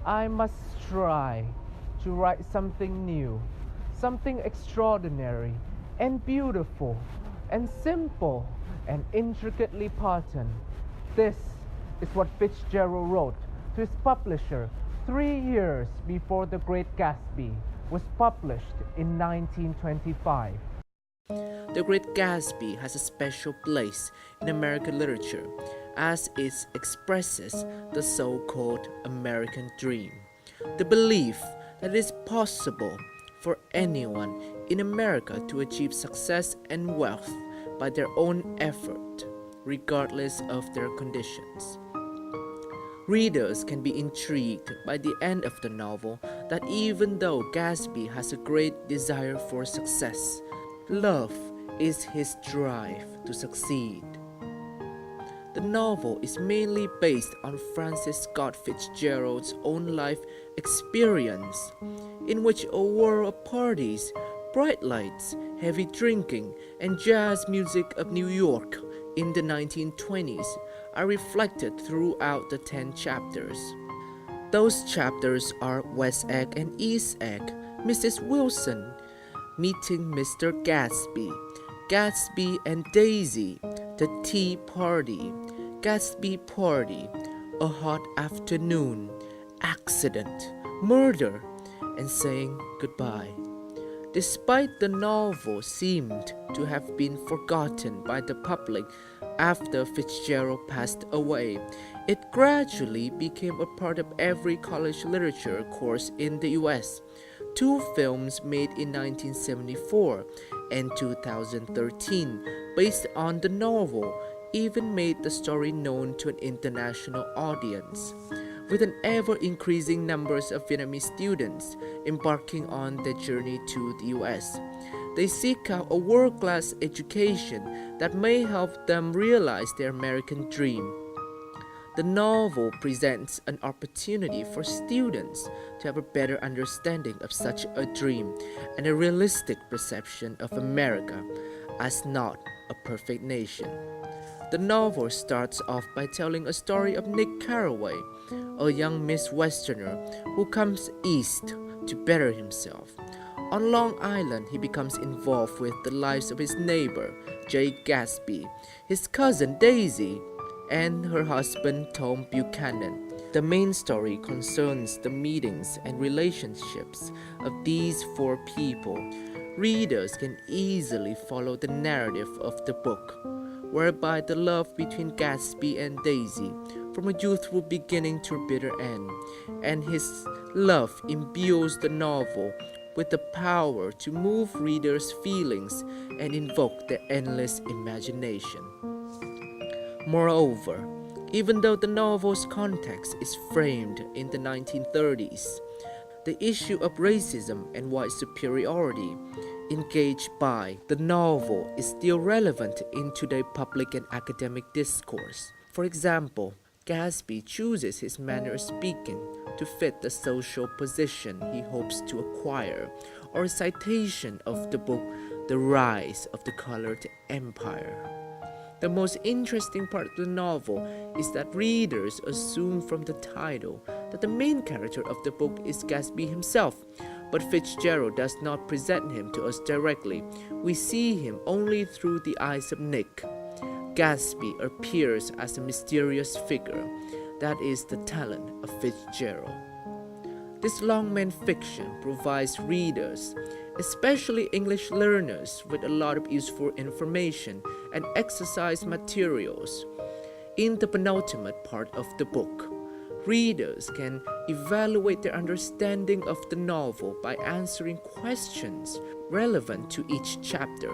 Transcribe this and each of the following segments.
I must try to write something new, something extraordinary and beautiful and simple and intricately patterned. This is what Fitzgerald wrote to his publisher 3 years before The Great Gatsby was published in 1925. The Great Gatsby has a special place in American literature as it expresses the so-called American dream, the belief that it is possible for anyone in America to achieve success and wealth by their own effort, regardless of their conditions. Readers can be intrigued by the end of the novel that even though Gatsby has a great desire for success, love is his drive to succeed. The novel is mainly based on Francis Scott Fitzgerald's own life experience, in which a world of parties, bright lights, heavy drinking, and jazz music of New York in the 1920s are reflected throughout the 10 chapters. Those chapters are West Egg and East Egg, Mrs. Wilson, Meeting Mr. Gatsby, Gatsby and Daisy, The Tea Party, Gatsby Party, A Hot Afternoon, Accident, Murder, and Saying Goodbye. Despite the novel seemed to have been forgotten by the public after Fitzgerald passed away, it gradually became a part of every college literature course in the US. 2 films made in 1974 and 2013 based on the novel even made the story known to an international audience, with an ever-increasing numbers of Vietnamese students embarking on their journey to the US. They seek out a world-class education that may help them realize their American dream. The novel presents an opportunity for students to have a better understanding of such a dream and a realistic perception of America as not a perfect nation. The novel starts off by telling a story of Nick Carraway, a young Miss Westerner who comes east to better himself. On Long Island, he becomes involved with the lives of his neighbor, Jay Gatsby, his cousin Daisy, and her husband Tom Buchanan. The main story concerns the meetings and relationships of these 4 people. Readers can easily follow the narrative of the book, whereby the love between Gatsby and Daisy from a youthful beginning to a bitter end, and his love imbues the novel with the power to move readers' feelings and invoke their endless imagination. Moreover, even though the novel's context is framed in the 1930s, the issue of racism and white superiority engaged by the novel is still relevant in today's public and academic discourse. For example, Gatsby chooses his manner of speaking to fit the social position he hopes to acquire, or a citation of the book The Rise of the Colored Empire. The most interesting part of the novel is that readers assume from the title that the main character of the book is Gatsby himself, but Fitzgerald does not present him to us directly. We see him only through the eyes of Nick. Gatsby appears as a mysterious figure. That is the talent of Fitzgerald. This longman fiction provides readers, especially English learners, with a lot of useful information and exercise materials. In the penultimate part of the book, readers can evaluate their understanding of the novel by answering questions relevant to each chapter.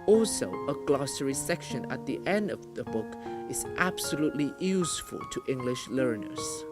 Also, a glossary section at the end of the book is absolutely useful to English learners.